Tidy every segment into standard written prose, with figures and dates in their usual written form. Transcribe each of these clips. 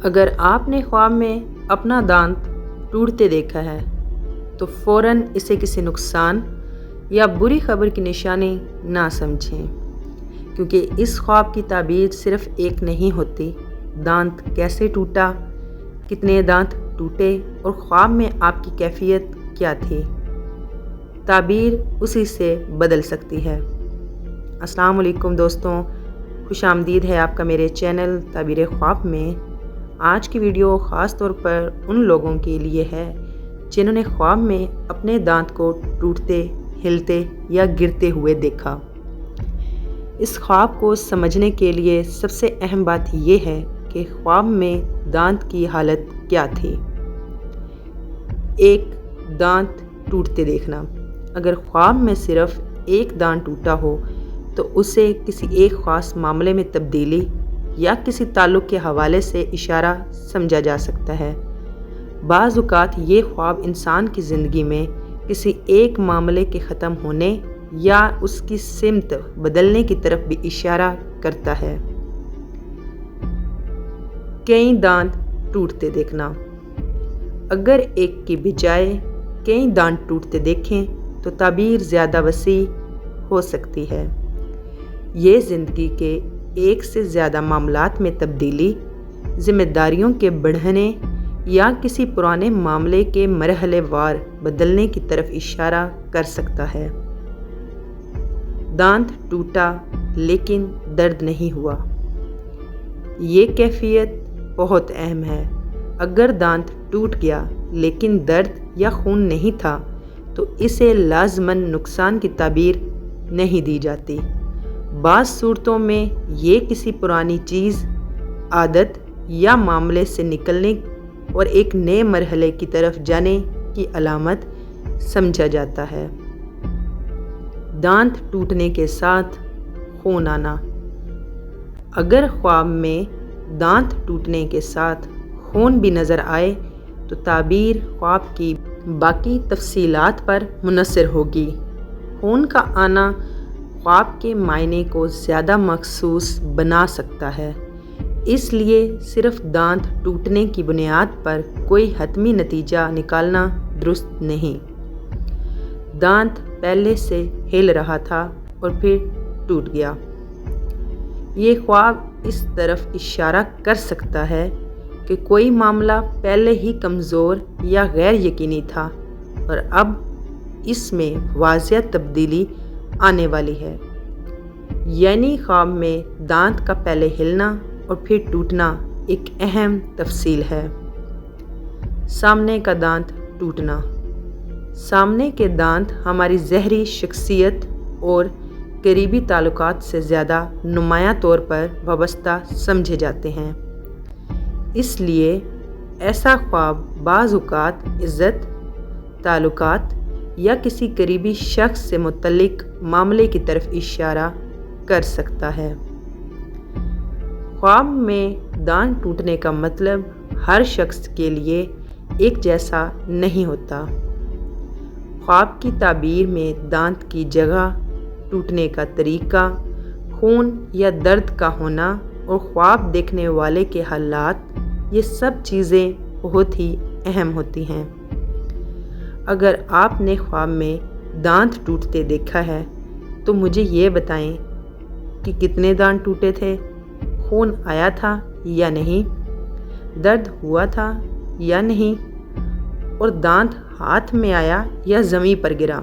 اگر آپ نے خواب میں اپنا دانت ٹوٹتے دیکھا ہے تو فوراً اسے کسی نقصان یا بری خبر کی نشانی نہ سمجھیں، کیونکہ اس خواب کی تعبیر صرف ایک نہیں ہوتی۔ دانت کیسے ٹوٹا، کتنے دانت ٹوٹے اور خواب میں آپ کی کیفیت کیا تھی، تعبیر اسی سے بدل سکتی ہے۔ السلام علیکم دوستوں، خوش آمدید ہے آپ کا میرے چینل تعبیر خواب میں۔ آج کی ویڈیو خاص طور پر ان لوگوں کے لیے ہے جنہوں نے خواب میں اپنے دانت کو ٹوٹتے، ہلتے یا گرتے ہوئے دیکھا۔ اس خواب کو سمجھنے کے لیے سب سے اہم بات یہ ہے کہ خواب میں دانت کی حالت کیا تھی۔ ایک دانت ٹوٹتے دیکھنا۔ اگر خواب میں صرف ایک دانت ٹوٹا ہو تو اسے کسی ایک خاص معاملے میں تبدیلی یا کسی تعلق کے حوالے سے اشارہ سمجھا جا سکتا ہے۔ بعض اوقات یہ خواب انسان کی زندگی میں کسی ایک معاملے کے ختم ہونے یا اس کی سمت بدلنے کی طرف بھی اشارہ کرتا ہے۔ کئی دانت ٹوٹتے دیکھنا۔ اگر ایک کی بجائے کئی دانت ٹوٹتے دیکھیں تو تعبیر زیادہ وسیع ہو سکتی ہے۔ یہ زندگی کے ایک سے زیادہ معاملات میں تبدیلی، ذمہ داریوں کے بڑھنے یا کسی پرانے معاملے کے مرحلے وار بدلنے کی طرف اشارہ کر سکتا ہے۔ دانت ٹوٹا لیکن درد نہیں ہوا۔ یہ کیفیت بہت اہم ہے۔ اگر دانت ٹوٹ گیا لیکن درد یا خون نہیں تھا تو اسے لازماً نقصان کی تعبیر نہیں دی جاتی۔ بعض صورتوں میں یہ کسی پرانی چیز، عادت یا معاملے سے نکلنے اور ایک نئے مرحلے کی طرف جانے کی علامت سمجھا جاتا ہے۔ دانت ٹوٹنے کے ساتھ خون آنا۔ اگر خواب میں دانت ٹوٹنے کے ساتھ خون بھی نظر آئے تو تعبیر خواب کی باقی تفصیلات پر منحصر ہوگی۔ خون کا آنا خواب کے معنی کو زیادہ مخصوص بنا سکتا ہے، اس لیے صرف دانت ٹوٹنے کی بنیاد پر کوئی حتمی نتیجہ نکالنا درست نہیں۔ دانت پہلے سے ہل رہا تھا اور پھر ٹوٹ گیا۔ یہ خواب اس طرف اشارہ کر سکتا ہے کہ کوئی معاملہ پہلے ہی کمزور یا غیر یقینی تھا اور اب اس میں واضح تبدیلی آنے والی ہے۔ یعنی خواب میں دانت کا پہلے ہلنا اور پھر ٹوٹنا ایک اہم تفصیل ہے۔ سامنے کا دانت ٹوٹنا۔ سامنے کے دانت ہماری ظاہری شخصیت اور قریبی تعلقات سے زیادہ نمایاں طور پر وابستہ سمجھے جاتے ہیں۔ اس لیے ایسا خواب بعض اوقات عزت، تعلقات یا کسی قریبی شخص سے متعلق معاملے کی طرف اشارہ کر سکتا ہے۔ خواب میں دانت ٹوٹنے کا مطلب ہر شخص کے لیے ایک جیسا نہیں ہوتا۔ خواب کی تعبیر میں دانت کی جگہ، ٹوٹنے کا طریقہ، خون یا درد کا ہونا اور خواب دیکھنے والے کے حالات، یہ سب چیزیں بہت ہی اہم ہوتی ہیں۔ اگر آپ نے خواب میں دانت ٹوٹتے دیکھا ہے تو مجھے یہ بتائیں کہ کتنے دانت ٹوٹے تھے، خون آیا تھا یا نہیں، درد ہوا تھا یا نہیں، اور دانت ہاتھ میں آیا یا زمین پر گرا۔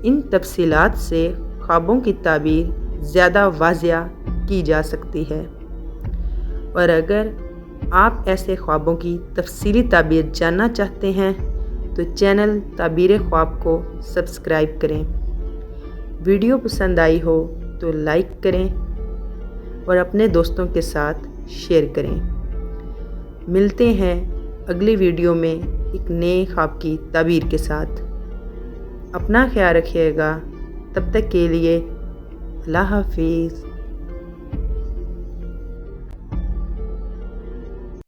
ان تفصیلات سے خوابوں کی تعبیر زیادہ واضح کی جا سکتی ہے، اور اگر آپ ایسے خوابوں کی تفصیلی تعبیر جاننا چاہتے ہیں تو چینل تعبیر خواب کو سبسکرائب کریں۔ ویڈیو پسند آئی ہو تو لائک کریں اور اپنے دوستوں کے ساتھ شیئر کریں۔ ملتے ہیں اگلی ویڈیو میں ایک نئے خواب کی تعبیر کے ساتھ۔ اپنا خیال رکھیے گا، تب تک کے لیے اللہ حافظ۔